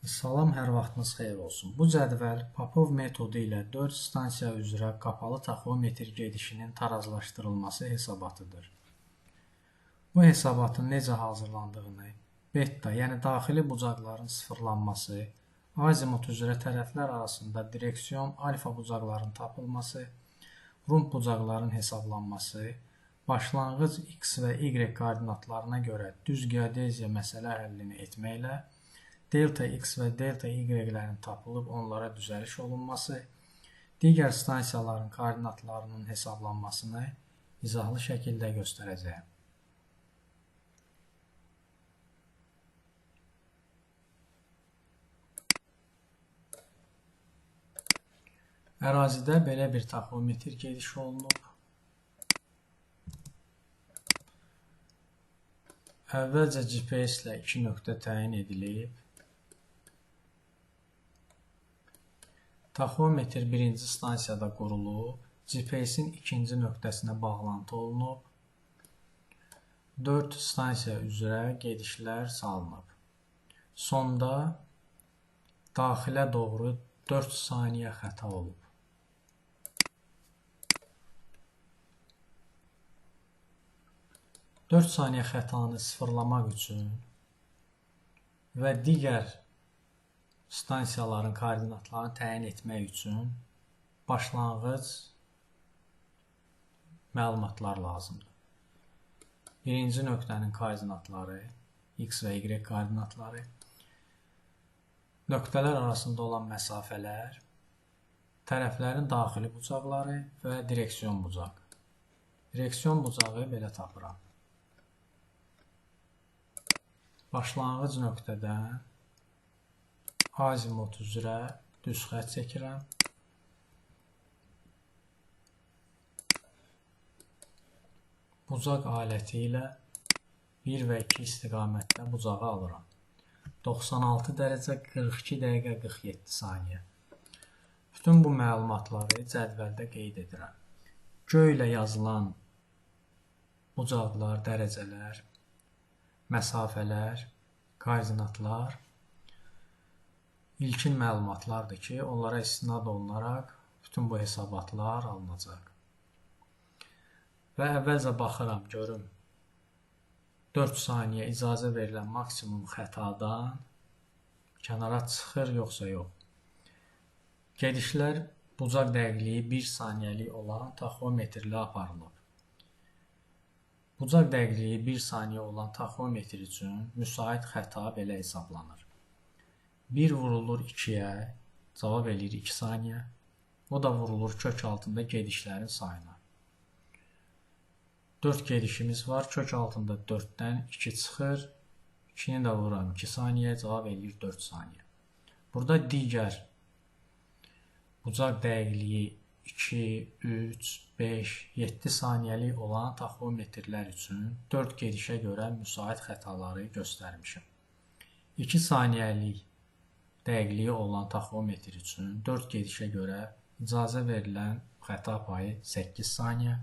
Salam, hər vaxtınız xeyir olsun. Bu cədvəl Popov metodu ilə 4 stansiya üzrə qapalı taxometr gedişinin tarazlaşdırılması hesabatıdır. Bu hesabatın necə hazırlandığını, beta, yəni daxili bucaqların sıfırlanması, azimut üzrə tərəflər arasında direksiyon alfa bucaqların tapılması, rumb bucaqların hesablanması, başlanğıc x və y koordinatlarına görə düz geodeziya məsələ həllini etməklə delta x və delta y-lərin tapılıb onlara düzəliş olunması, digər stansiyaların koordinatlarının hesablanmasını izahlı şəkildə göstərəcəyəm. Ərazidə belə bir taxometr gedişi olunub. Əvvəlcə GPS ilə 2 nöqtə təyin edilib. Taxometr birinci stansiyada qurulub, GPS-in ikinci nöqtəsinə bağlantı olunub, 4 stansiya üzrə gedişlər salınıb. Sonda daxilə doğru 4 saniyə xəta olub. Dörd saniyə xətanı sıfırlamaq üçün və digər stansiyaların koordinatlarını təyin etmək üçün başlanğıc məlumatlar lazımdır. Birinci nöqtənin koordinatları, x və y koordinatları, nöqtələr arasında olan məsafələr, tərəflərin daxili bucaqları və direksiyon bucağı. Direksiyon bucağı belə tapıram. Başlanğıc nöqtədən azimut üzrə düz xətt çəkirəm. Bucaq aləti ilə 1 və 2 istiqamətdə bucağı alıram. 96 dərəcə 42 dəqiqə 47 saniyə. Bütün bu məlumatları cədvəldə qeyd edirəm. Göylə yazılan bucaqlar, dərəcələr, məsafələr, koordinatlar ilkin məlumatlardır ki, onlara istinad olunaraq bütün bu hesabatlar alınacaq. Və əvvəlcə baxıram, görüm 4 saniyə icazə verilən maksimum xətadan kənara çıxır, yoxsa yox. Gedişlər bucaq dəqiqliyi 1 saniyəlik olan taxometrlə aparılıb. Bucaq dəqiqliyi 1 saniyə olan taxometr üçün müsait xəta belə hesablanır. 1 vurulur 2-yə, cavab eləyir 2 saniyə. O da vurulur kök altında gedişlərin sayına. 4 gedişimiz var. Kök altında 4-dən 2 çıxır. 2-ni də vururam 2 saniyə, cavab eləyir 4 saniyə. Burada digər bucaq dəqiqliyi 2, 3, 5, 7 saniyəlik olan taxometrlər üçün 4 gedişə görə müsait xətaları göstərmişim. 2 saniyəlik dəqiqliyi olan taxometr üçün 4 gedişə görə icazə verilən xəta payı 8 saniyə,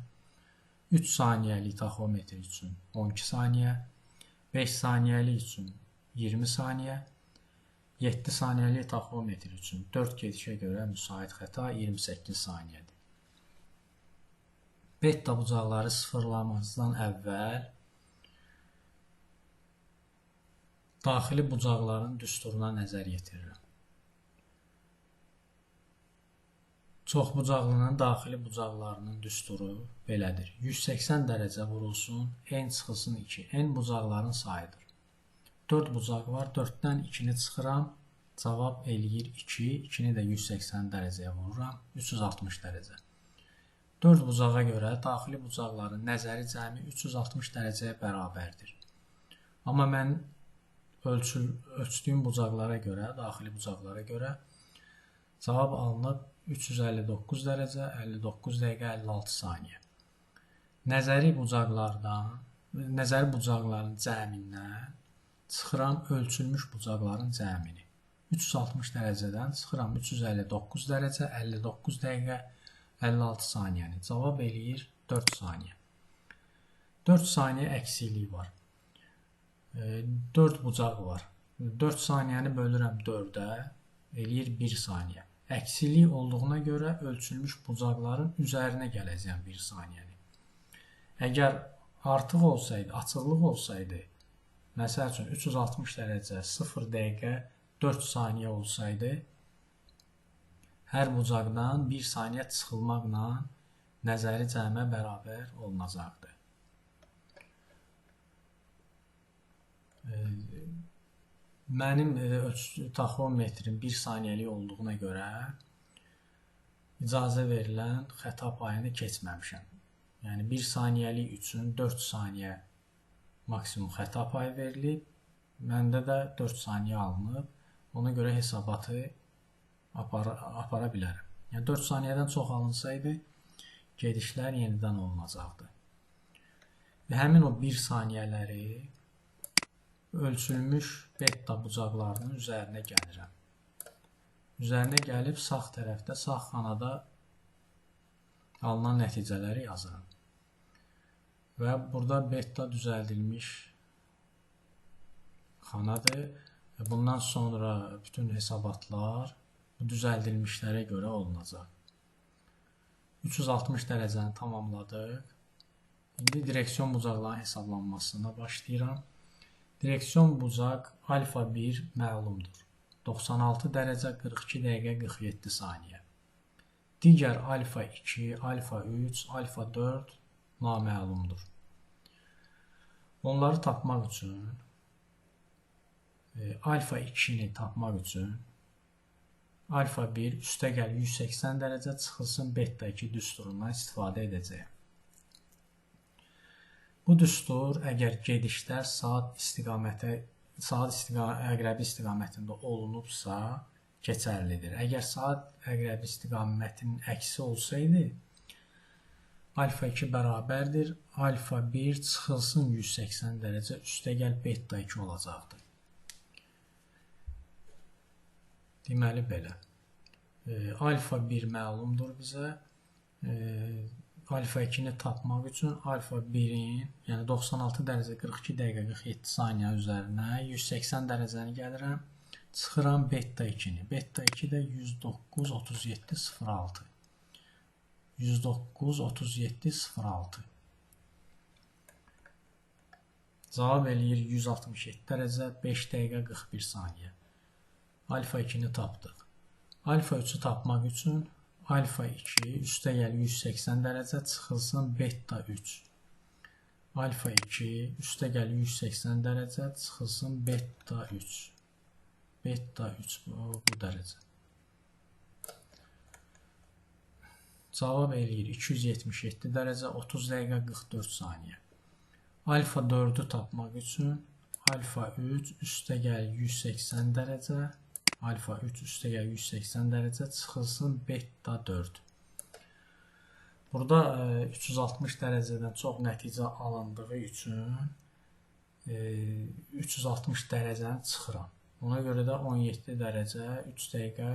3 saniyəlik taxometr üçün 12 saniyə, 5 saniyəlik üçün 20 saniyə, 7 saniyəlik taxometr üçün 4 gedişə görə müsait xəta 28 saniyədir. Beta bucaqları sıfırlamazdan əvvəl daxili bucaqların düsturuna nəzər yetirirəm. Çoxbucaqlının daxili bucaqlarının düsturu belədir. 180 dərəcə vurulsun, n çıxılsın 2. N bucaqların sayıdır. 4 bucaq var, 4-dən 2-ni çıxıram, cavab eləyir 2, 2-ni də 180 dərəcəyə vururam, 360 dərəcə. 4 bucağa görə daxili bucaqların nəzəri cəmi 360 dərəcəyə bərabərdir. Amma mən ölçdüyüm bucaqlara görə, daxili bucaqlara görə cavab alınıb 359 dərəcə, 59 dəqiqə 56 saniyə. Nəzəri bucaqların cəmindən çıxıram ölçülmüş bucaqların cəmini. 360 dərəcədən çıxıram 359 dərəcə, 59 dəqiqə 56 saniyəni. Cavab eləyir 4 saniyə. 4 saniyə əksikliyi var. 4 bucaq var. 4 saniyəni bölürəm 4-ə, eləyir 1 saniyə. Əksilik olduğuna görə ölçülmüş bucaqların üzərinə gələcəm 1 saniyəni. Əgər artıq olsaydı, açıqlıq olsaydı, məsəl üçün 360 dərəcə 0 dəqiqə 4 saniyə olsaydı, hər bucaqdan 1 saniyə çıxılmaqla nəzəri cəmə bərabər olunacaqdı. Mənim taxometrim 1 saniyəlik olduğuna görə icazə verilən xəta payını keçməmişəm. Yəni 1 saniyəlik üçün 4 saniyə maksimum xəta payı verilib. Məndə də 4 saniyə alınıb. Ona görə hesabatı apara bilərəm. Yəni 4 saniyədən çox alınsaydı, gedişlər yenidən olunacaqdı. Və həmin o 1 saniyələri ölçülmüş beta bucaqlarının üzərinə gəlirəm. Üzərinə gəlib sağ tərəfdə, sağ xanada alınan nəticələri yazıram. Və burada beta düzəldilmiş xanadır. Bundan sonra bütün hesabatlar bu düzəldilmişlərə görə olunacaq. 360 dərəcəni tamamladıq. İndi direksiyon bucaqlarının hesablanmasına başlayıram. Direksiyon bucaq alfa 1 məlumdur. 96 dərəcə 42 dəqiqə 47 saniyə. Digər alfa 2, alfa 3, alfa 4 naməlumdur. Onları tapmaq üçün alfa 2-ni tapmaq üçün alfa 1 üstəgəl 180 dərəcə çıxılsın beta 2 düsturundan istifadə edəcəyəm. Bu düstur əgər gedişlər saat əqrəbi istiqamətində olunubsa keçərlidir. Əgər saat əqrəbi istiqamətinin əksi olsaydı alfa 2 bərabərdir, alfa 1 çıxılsın 180 dərəcə üstəgəl beta 2 olacaqdır. Deməli belə. Alfa 1 məlumdur bizə. Alfa 2-ni tapmaq üçün alfa 1-in, yəni 96 dərəcə 42 dəqiqə 47 saniyə üzərinə 180 dərəcəni gəlirəm. Çıxıram beta 2-ni. Beta 2 də 109.37.06. 109.37.06. Cavab eləyir 167 dərəcə 5 dəqiqə 41 saniyə. Alfa 2-ni tapdıq. Alfa 3-ü tapmaq üçün alfa 2 üstəgəl 180 dərəcə çıxılsın beta 3. Alfa 2 üstəgəl 180 dərəcə çıxılsın beta 3. Beta 3 bu dərəcə. Cavab eləyir 277 dərəcə 30 dəqiqə 44 saniyə. Alfa 4-ü tapmaq üçün alfa 3 üstəgəl 180 dərəcə, alfa 3 üstəgəl 180 dərəcə çıxılsın beta 4. Burada 360 dərəcədən çox nəticə alındığı üçün 360 dərəcəni çıxıram. Ona görə də 17 dərəcə 3 dəqiqə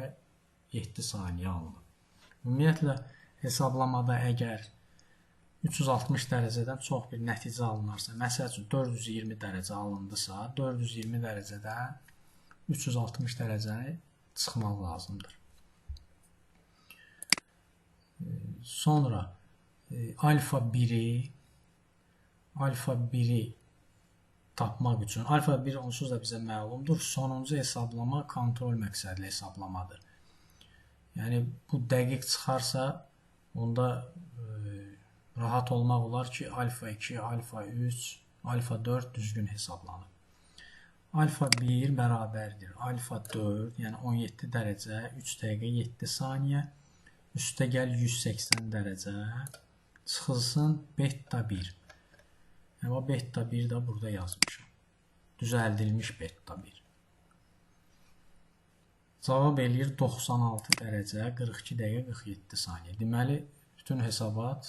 7 saniyə alınır. Ümumiyyətlə hesablamada əgər 360 dərəcədən çox bir nəticə alınarsa, məsəl üçün 420 dərəcə alındısa, 420 dərəcədən 360 dərəcəni çıxmaq lazımdır. Sonra alfa 1-i tapmaq üçün, alfa 1 onsuz da bizə məlumdur. Sonuncu hesablama kontrol məqsədli hesablamadır. Yəni bu dəqiq çıxarsa, onda rahat olmaq olar ki, alfa 2, alfa 3, alfa 4 düzgün hesablanır. Alfa 1 bərabərdir. Alfa 4, yəni 17 dərəcə 3 dəqiqə 7 saniyə üstəgəl 180 dərəcə çıxılsın beta 1. Yəni o beta 1 də burada yazmışam. Düzəldilmiş beta 1. Cavab eləyir 96 dərəcə 42 dəqiqə 47 saniyə. Deməli, bütün hesabat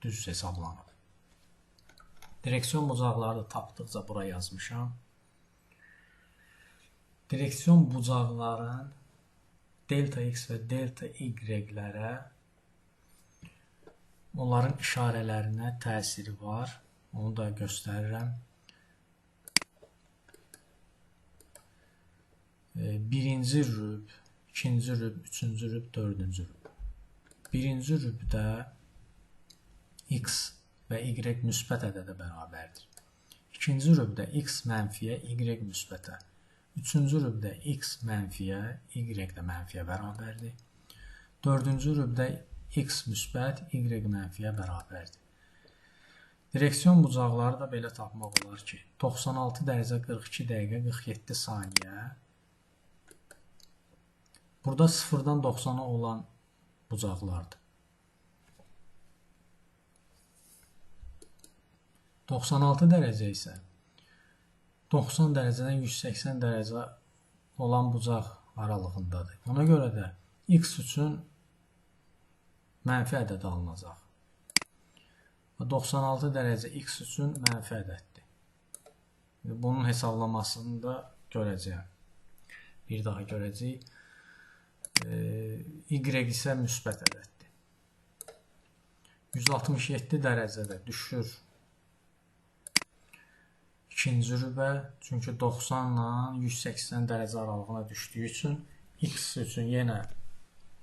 düz hesablanıb. Direksiyon bucaqları da tapdıqca bura yazmışam. Direksiyon bucaqların delta x və delta y-lərə, onların işarələrinə təsiri var. Onu da göstərirəm. birinci rüb, ikinci rüb, üçüncü rüb, dördüncü rüb. Birinci rübdə x və y müsbət ədədə bərabərdir. İkinci rübdə x mənfiyə, y müsbətə. Üçüncü rübdə x mənfiyə, y də mənfiyə bərabərdir. Dördüncü rübdə x müsbət, y mənfiyə bərabərdir. Direksiyon bucaqları da belə tapmaq olar ki, 96 dərəcə 42 dəqiqə 47 saniyə. Burada 0-dan 90-a olan bucaqlardır. 96 dərəcə isə 90 dərəcədən 180 dərəcə olan bucaq aralığındadır. Ona görə də x üçün mənfi ədəd alınacaq. 96 dərəcə x üçün mənfi ədəddir. Bunun hesablamasını da görəcəyəm. Bir daha görəcəyik. Y isə müsbət ədəddir. 167 dərəcədə düşür ikinci rübə, çünki 90 ilə 180 dərəcə aralığına düşdüyü üçün x üçün yenə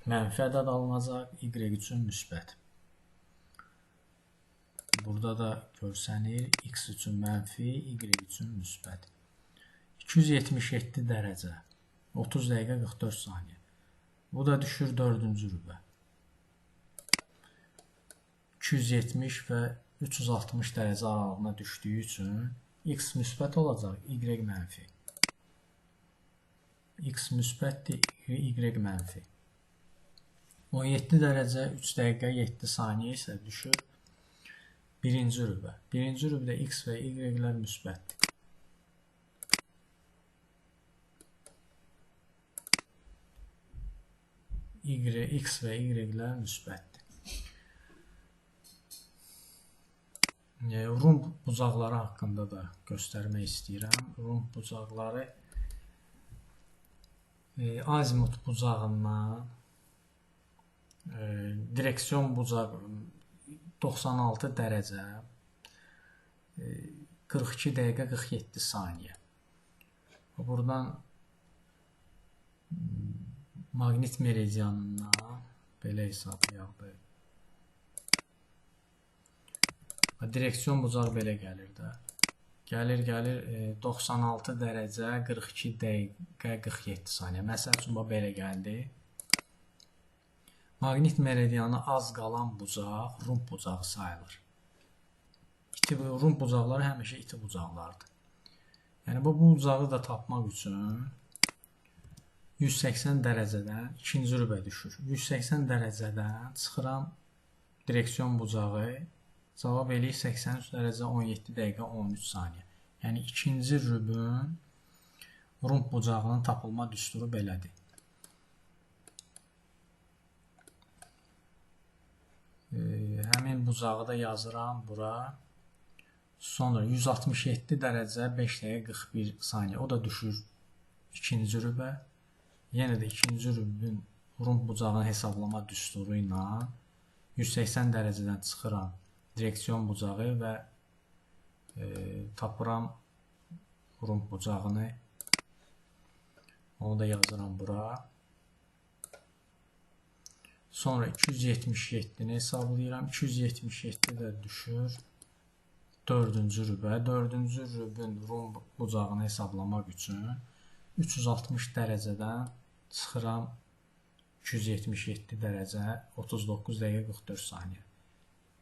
mənfi ədəd alınacaq, y üçün müsbət. Burada da görsənir, x üçün mənfi, y üçün müsbət. 277 dərəcə, 30 dəqiqə 44 saniyə. Bu da düşür 4-cü rübə. 270 və 360 dərəcə aralığına düşdüyü üçün x müsbət olacaq, y mənfi. X müsbətdir, y mənfi. 17 dərəcə 3 dəqiqə 7 saniyə isə düşür birinci rübə. Birinci rübdə x və y-lər müsbətdir. X və y-lər müsbətdir. Rumb bucaqları haqqında da göstərmək istəyirəm. Rumb bucaqları azimut bucağından direksiyon bucağı 96 dərəcə 42 dəqiqə 47 saniyə. Buradan maqnit meridianından belə hesablayaq. Direksiyon bucağı belə gəlir də. Gəlir 96 dərəcə 42 dəqiqə 47 saniyə. Məsəl üçün belə gəldi. Maqnit meridianı az qalan bucaq rumb bucağı sayılır. Rumb bucaqları həmişə iti bucaqlardır. Yəni bu bucağı da tapmaq üçün 180 dərəcədən ikinci rübə düşür. 180 dərəcədən çıxıram direksiyon bucağı. Cavab eləyir 83 dərəcə 17 dəqiqə 13 saniyə. Yəni ikinci rübün rumb bucağının tapılma düsturu belədir. Həmin bucağı da yazıram bura. Sonra 167 dərəcə 5 dəqiqə 41 saniyə. O da düşür ikinci rübə. Yenə də ikinci rübün rumb bucağını hesablama düsturu ilə 180 dərəcədən çıxıram direksiyon bucağı və tapıram rumb bucağını. Onu da yazıram bura. Sonra 277-ni hesablayıram. 277 də düşür 4-cü rübə. 4-cü rübün rumb bucağını hesablamaq üçün 360 dərəcədən çıxıram 277 dərəcə 39 dəqiqə 44 saniyə.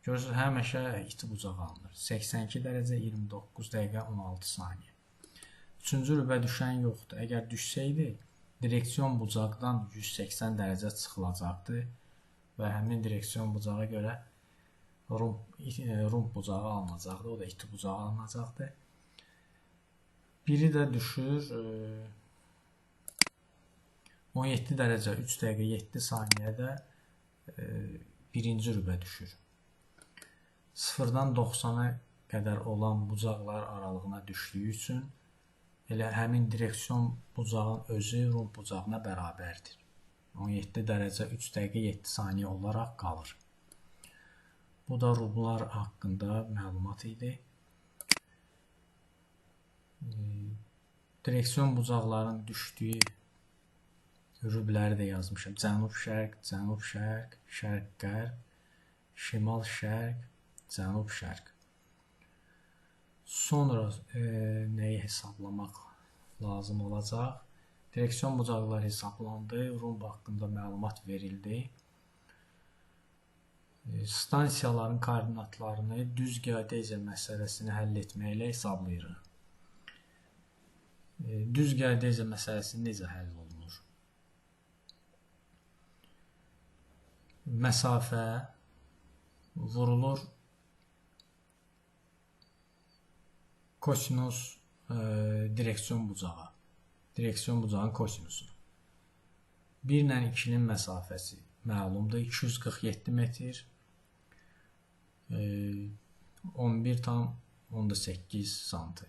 Görürsünüz, həmişə iti bucaq alınır. 82 dərəcə 29 dəqiqə 16 saniyə. Üçüncü rübə düşən yoxdur. Əgər düşsəydi, direksiyon bucaqdan 180 dərəcə çıxılacaqdı və həmin direksiyon bucağa görə rumb bucağı alınacaqdı. O da iti bucağı alınacaqdı. Biri də düşür 17 dərəcə 3 dəqiqə 7 saniyədə birinci rübə düşür. 0-dan 90-a qədər olan bucaqlar aralığına düşdüyü üçün elə həmin direksiyon bucağın özü rumb bucağına bərabərdir. 17 dərəcə 3 dəqiqə 7 saniyə olaraq qalır. Bu da rumblar haqqında məlumat idi. direksiyon bucaqlarının düşdüyü rübləri də yazmışam. Cənub-şərq, cənub-şərq, şərq-qərb, şimal-şərq, cənub-şərq. Sonra nəyi hesablamaq lazım olacaq? Direksiyon bucaqları hesablandı, rumb haqqında məlumat verildi. Stansiyaların koordinatlarını düz geodeziya məsələsini həll etməklə hesablayırıq. Düz geodeziya məsələsi necə həll olunur? Məsafə vurulur kosinus direksiyon bucağı. Direksiyon bucağının kosinusu. 1 ilə 2-nin məsafəsi məlumdur. 247 metr. 11,8 santı.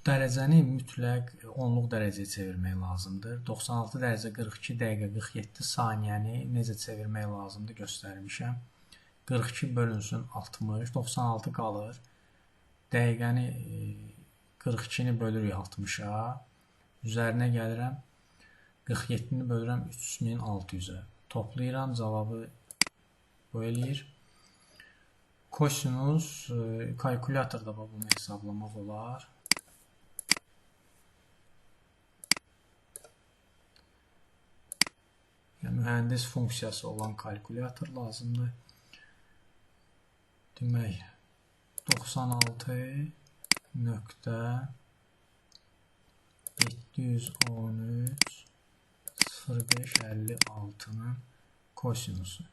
Dərəcəni mütləq onluq dərəcəyə çevirmək lazımdır. 96 dərəcə 42 dəqiqə 47 saniyəni necə çevirmək lazımdır göstərmişəm. 42 bölünsün 60, 96 qalır. Dəqiqəni 42-ni bölürük 60-a. Üzərinə gəlirəm. 47-ni bölürəm 3600-ə. Toplayıram, cavabı bu eləyir. Kosinus kalkulyatorda bunu hesablamaq olar. Mühəndis funksiyası olan kalkulyator lazımdır. Demək 96.713.0556-nın kosinusu.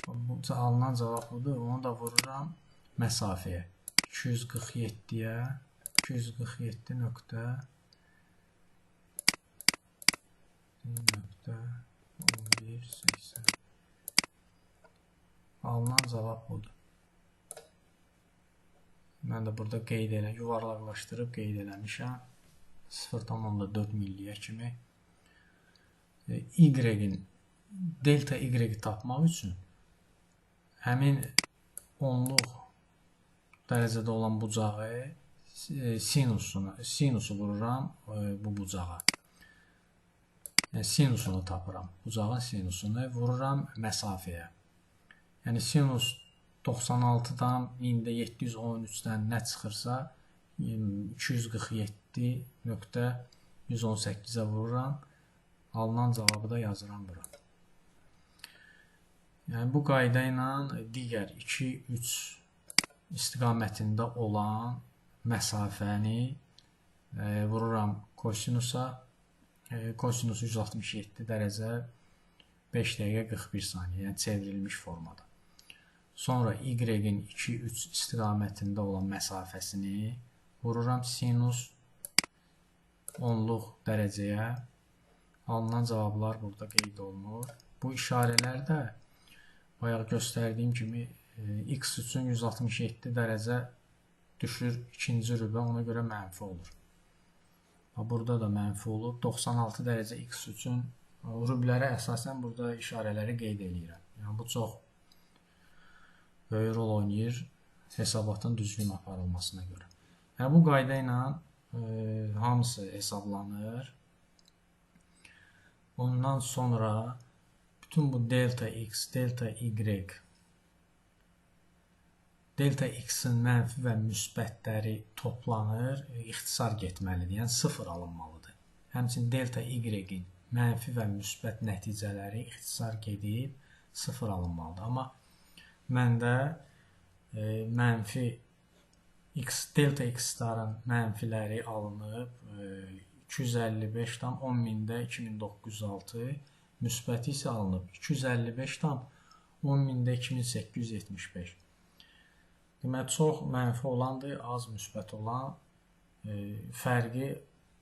Bu alınan cavab budur. Onu da vururam məsafəyə. 247-yə 247.1180. Alınan cavab budur. Mən də burada yuvarlaqlaşdırıb qeyd eləmişəm. 0,4 milliyə kimi. Y-in delta Y-i tapmaq üçün həmin onluq dərəcədə olan bucağı sinusu vururam bu bucağa. Sinusunu tapıram. Bucağın sinusunu vururam məsafəyə. Yəni sinus 96-dan 1713-dən nə çıxırsa 247.118-ə vururam. Alınan cavabı da yazıram bura. Yəni bu qayda ilə digər 2-3 istiqamətində olan məsafəni vururam kosinusa. Kosinus 167 dərəcə 5 dəqiqə 41 saniyə, yəni çevrilmiş formada. Sonra Y-in 2-3 istiqamətində olan məsafəsini vururam sinus onluq dərəcəyə. Alınan cavablar burada qeyd olunur. Bu işarələr də bayaq göstərdiyim kimi X üçün 167 dərəcə düşür ikinci rübə, ona görə mənfi olur. Burada da mənfi olur. 96 dərəcə X üçün rüblərə əsasən burada işarələri qeyd edirəm. Yəni bu çox böyük rol oynayır hesabatın düzgün aparılmasına görə. Yəni bu qayda ilə hamısı hesablanır. Ondan sonra bütün bu delta X, delta Y, delta X-in mənfi və müsbətləri toplanır, ixtisar getməlidir, yəni 0 alınmalıdır. Həmçinin delta Y-in mənfi və müsbət nəticələri ixtisar gedib 0 alınmalıdır. Amma məndə mənfi X, delta X-ların mənfiləri alınıb 255,10.000-də 2906, müsbəti isə alınıb 255,10.000-də 2875. Demək, çox mənfi olandır, az müsbət olan fərqi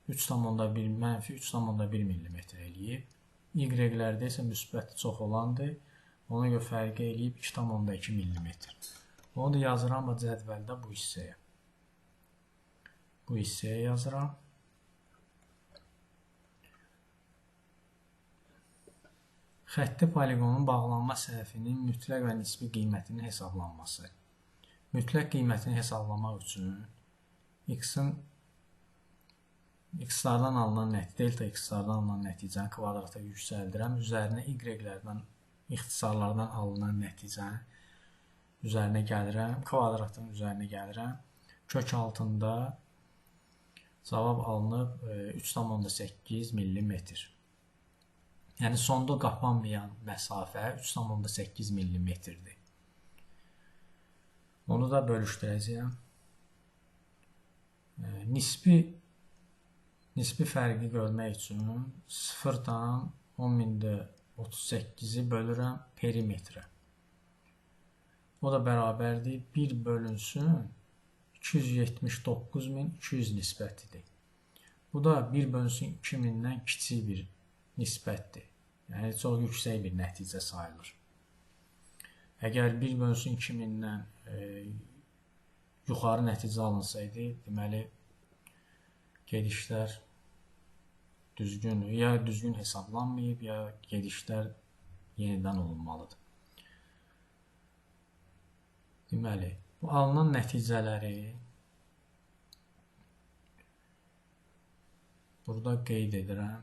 3,1, mənfi 3,1 mm eləyib. Y-lərdə isə müsbəti çox olandır, ona görə fərqi eləyib 2,2 mm. Onu da yazıram cədvəldə bu hissəyə. Bu hissəyə yazıram. Xətti poliqonun bağlanma səhvinin mütləq və nisbi qiymətinin hesablanması. Mütləq qiymətini hesablamaq üçün x-lardan alınan delta x-lardan alınan nəticəni kvadrata yüksəldirəm. Üzərinə y-lərdən, ixtisarlardan alınan nəticəni üzərinə gəlirəm. Kvadratın üzərinə gəlirəm. Kök altında cavab alınıb 3,8 millimetr. Yəni sonda qapanmayan məsafə 3,8 millimetrdir. Onu da bölüşdürəcəyəm. Nisbi fərqi görmək üçün 0,1038-i bölürəm perimetrə. O da bərabərdir 1 bölünsün 279.200 nisbətidir. Bu da 1 bölünsün 2000-dən kiçik bir nisbətdir. Yəni çox yüksək bir nəticə sayılır. Əgər 1 bölünsün 2000-dən yuxarı nəticə alınsaydı, deməli gedişlər düzgün hesablanmayıb, ya gedişlər yenidən olunmalıdır. Deməli, bu alınan nəticələri burada qeyd edirəm.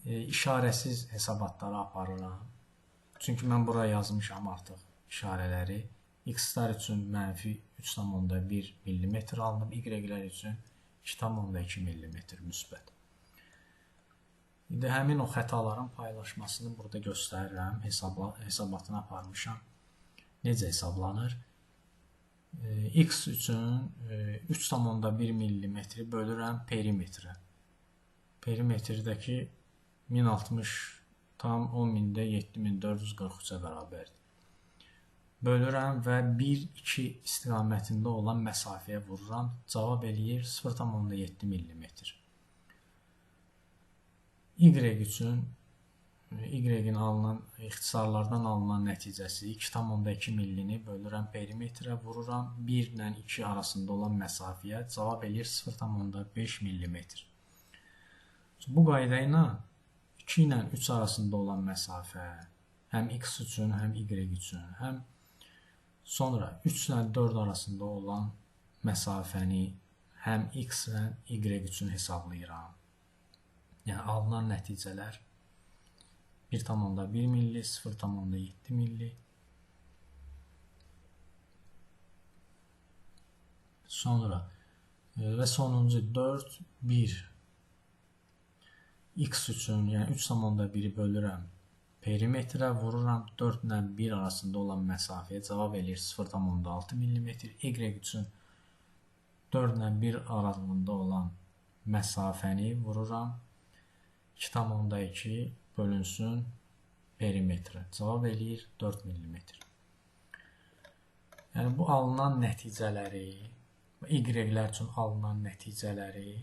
İşarəsiz hesabatları aparıram. Çünki mən buraya yazmışam artıq işarələri. X-lar üçün mənfi 3,1 mm alınıb, Y-lər üçün 2,2 mm müsbət. İndi həmin o xətaların paylaşmasını burada göstərirəm. Hesabatını aparmışam. Necə hesablanır? X üçün 3,1 mm bölürəm perimetrə. Perimetrdəki 1060,10.000-7443-ə bərabərdir. Bölürəm və 1-2 istiqamətində olan məsafəyə vururam. Cavab eləyir 0,7 mm. Y üçün Y-in alınan ixtisarlardan alınan nəticəsi 2,2 millini bölürəm perimetrə, vururam 1 ilə 2 arasında olan məsafəyə, cavab eləyir 0,5 mm. Bu qayda ilə 2 ilə 3 arasında olan məsafə, həm x üçün, həm y üçün, həm sonra 3 ilə 4 arasında olan məsafəni həm x və y üçün hesablayıram. Yəni alınan nəticələr 1,1 milli, 0,7 milli. Sonra və sonuncu 4, 1. X üçün, yəni 3,1-i bölürəm perimetrə, vururam 4 ilə 1 arasında olan məsafəyə, cavab eləyir 0,6 mm. Y üçün 4 ilə 1 aralığında olan məsafəni vururam 2,2 bölünsün perimetrə. Cavab eləyir 4 mm. Yəni bu alınan nəticələri, Y-lər üçün alınan nəticələri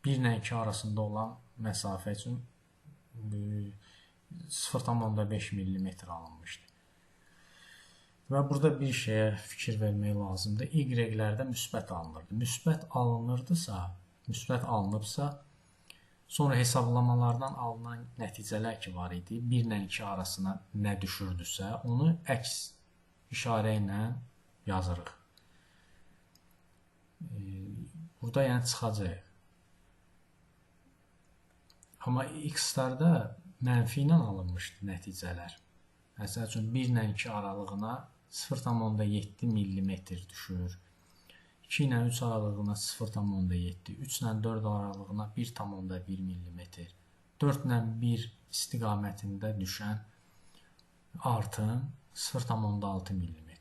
1 ilə 2 arasında olan məsafə üçün 0,5 mm alınmışdır. Və burada bir şeyə fikir vermək lazımdır. Y-lərdə müsbət alınırdı. Müsbət alınıbsa, sonra hesablamalardan alınan nəticələr ki var idi, 1 ilə 2 arasına nə düşürdüsə, onu əks işarə ilə yazırıq. Burada yəni çıxacaq. Amma x-larda mənfi ilə alınmışdı nəticələr. Məsəl üçün 1 ilə 2 aralığına 0,7 mm düşür. 2 ilə 3 aralığına 0,7, 3 ilə 4 aralığına 1,1 mm, 4 ilə 1 istiqamətində düşən artım 0,6 mm.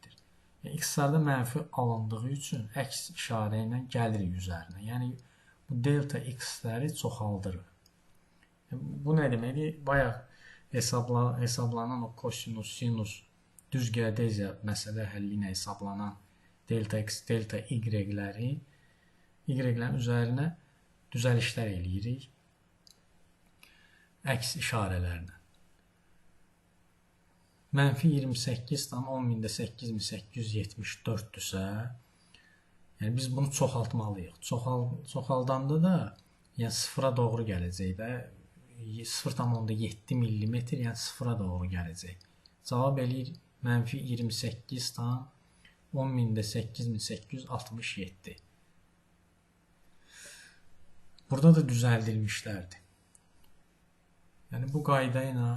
X-larda mənfi alındığı üçün əks işarə ilə gəlirik üzərinə. Yəni bu delta x-ləri çoxaldırır. Bu nə deməkdir? Bayaq hesablanan o kosinus, sinus, düz geodeziya məsələ həlli ilə hesablanan delta x, delta y-lərin üzərinə düzəlişlər eləyirik. Əks işarələrlə. Mənfi 28,10.008.874-dürsə, yəni biz bunu çoxaltmalıyıq. Çoxaldanda da yəni sıfıra doğru gələcək də. 0,7 mm, yəni sıfıra doğru gələcək. Cavab eləyir mənfi 28 tam 10.000-də 8867. Burada da düzəldilmişlərdir. Yəni bu qayda ilə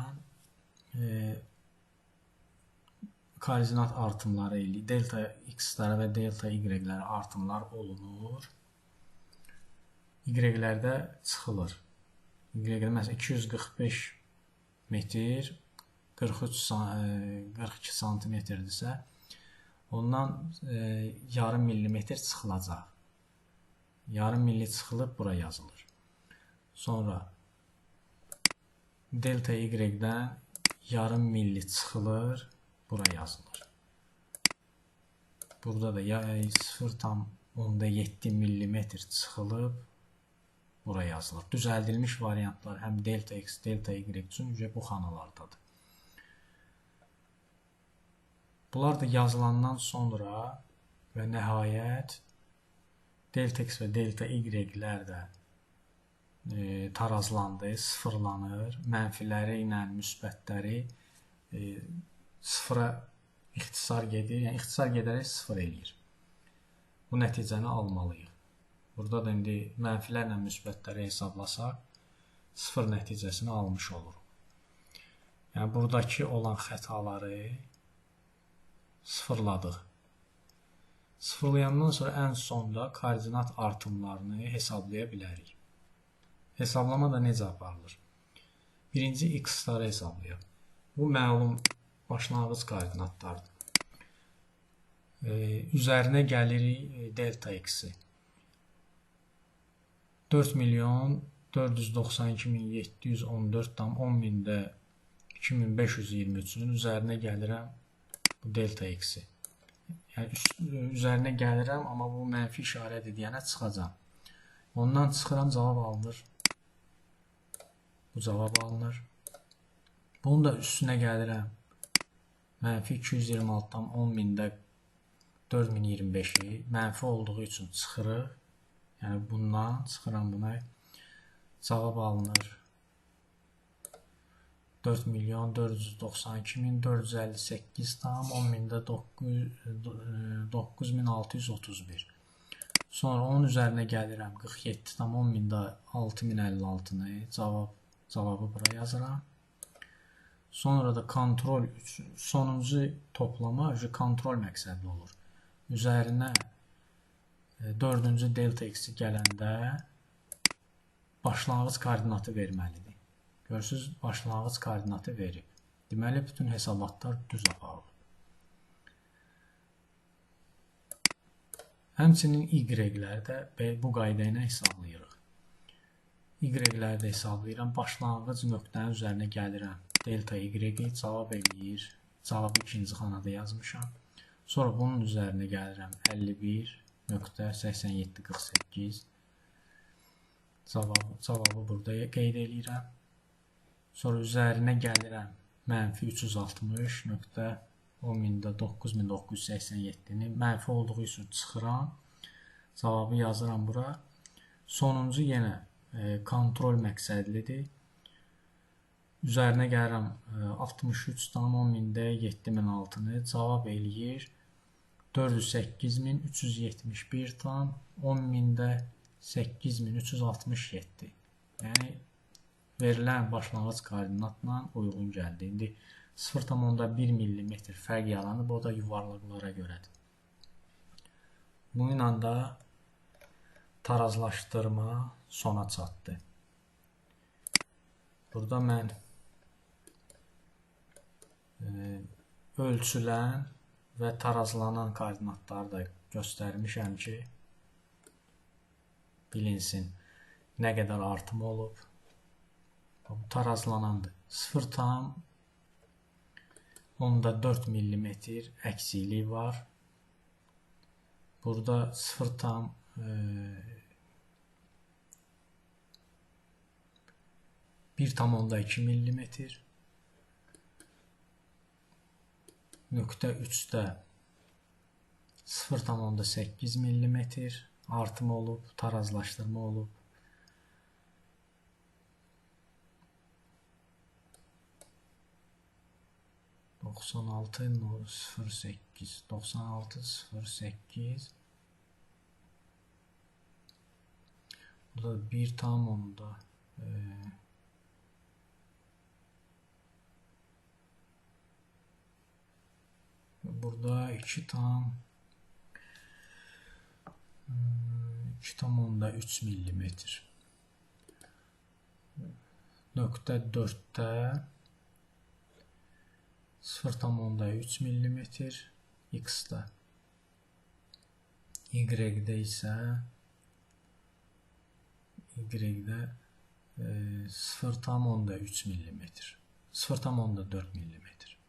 koordinat artımları ilə delta x-lərə və delta y-lərə artımlar olunur. Y-lərdə çıxılır. Y-lərdə məsələn 245 metr 42 santimetrdirsə, ondan yarım millimetr çıxılacaq. Yarım milli çıxılıb bura yazılır. Sonra delta y-dən yarım milli çıxılır, bura yazılır. Burada da 0,7 millimetr çıxılıb bura yazılır. Düzəldilmiş variantlar həm delta x, delta y üçün bu xanalardadır. Bunlar da yazılandan sonra və nəhayət delta x və delta y-lər də tarazlandı, sıfırlanır. Mənfiləri ilə müsbətləri sıfıra ixtisar gedir. Yəni ixtisar gedərək sıfır eləyir. Bu nəticəni almalıyıq. Burada da indi mənfilərlə müsbətləri hesablasaq sıfır nəticəsini almış oluruq. Yəni buradakı olan xətaları sıfırladıq. Sıfırlayandan sonra ən sonda koordinat artımlarını hesablaya bilərik. Hesablama da necə aparılır? Birinci x-ları hesablayaq. Bu məlum başlanğıc koordinatlardır. Üzərinə gəlirik delta x-i. 4.492.714,10.000-də 2523-ün üzərinə gəlirəm bu delta x-i. Yəni üzərinə gəlirəm, amma bu mənfi işarədir deyənə çıxacam. Ondan çıxıram, cavab alınır. Bu cavab alınır. Bunun da üstünə gəlirəm. Mənfi 226,10.000-də 4025-i mənfi olduğu üçün çıxırıq. Yəni bundan çıxıram buna. Cavab alınır. 4.492.458,10.000-də 9.631. Sonra onun üzərinə gəlirəm 47,10.000-də 6.056-nı cavabı bura yazıram. Sonra da kontrol üçün sonuncu toplama kontrol məqsədli olur. Üzərinə 4-cü delta x-i gələndə başlanğıc koordinatı verməlidir. Görürsünüz, başlanğıc koordinatı verib. Deməli, bütün hesablatlar düz aparılır. Həmçinin y-lərdə bu qayda ilə hesablayırıq. Y-lərdə hesablayıram. Başlanğıc nöqtənin üzərinə gəlirəm. Delta y cavab eləyir. Cavabı ikinci xanada yazmışam. Sonra bunun üzərinə gəlirəm. 51.8748. Cavabı burada qeyd eləyirəm. Sonra üzərinə gəlirəm. Mənfi 360.10.000-də 9.987-ni mənfi olduğu üçün çıxıram. Cavabı yazıram bura. Sonuncu yenə kontrol məqsədlidir. Üzərinə gəlirəm 63,10.000-də 7006-nı cavab eləyir. 408.371,10.000-də 8367. Yəni verilən başlanğıc koordinatla uyğun gəldi. İndi 0,1 mm fərq yaranıb, o da yuvarlaqlara görədir. Bununla da tarazlaşdırma sona çatdı. Burada mən ölçülən və tarazlanan koordinatları da göstərmişəm ki, bilinsin nə qədər artım olub. Bu tarazlanandır. 0,4 mm əksiklik var. Burada 1,2 mm. Nöqtə 3-də 0,8 mm artım olub, tarazlaşdırma olub. 96.08 96.08 burada 1 tam onda burada 2 tam 3 millimetr. Nöqtə 4-də 0,3 millimetr, X-də. Y-də isə Y-də 0,3 millimetr, 0,4 millimetr.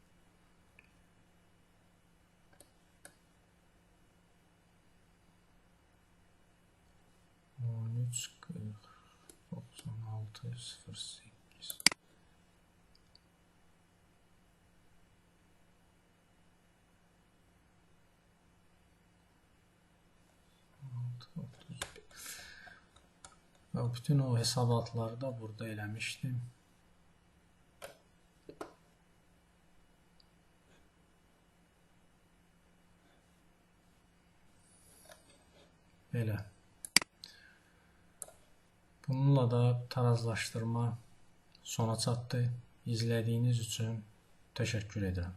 On üç 96.08 və bütün o hesabatları da burada eləmişdim. Belə. Bununla da tarazlaşdırma sona çatdı. İzlədiyiniz üçün təşəkkür edirəm.